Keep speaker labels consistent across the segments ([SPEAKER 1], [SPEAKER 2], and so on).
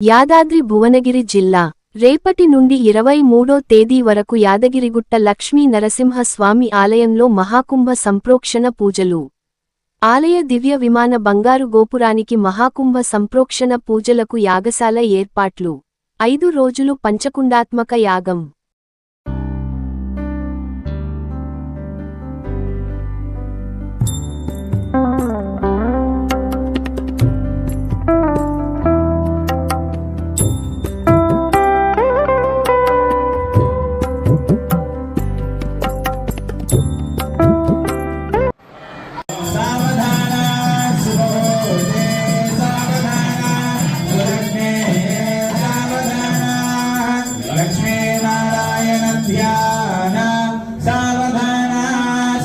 [SPEAKER 1] యాదాద్రి భువనగిరి జిల్లా రేపటి నుండి 23వ తేదీ వరకు యాదగిరిగుట్ట లక్ష్మీ నరసింహస్వామి ఆలయంలో మహాకుంభ సంప్రోక్షణ పూజలు. ఆలయ దివ్య విమాన బంగారు గోపురానికి మహాకుంభ సంప్రోక్షణ పూజలకు యాగశాల ఏర్పాట్లు. 5 రోజులు పంచకుండాత్మక యాగం.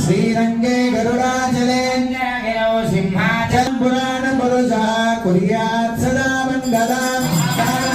[SPEAKER 2] श्रीरंगे गरुडाचले सिंहाचल पुराण पुरुषा कुर्यात् सदा मंगलम्.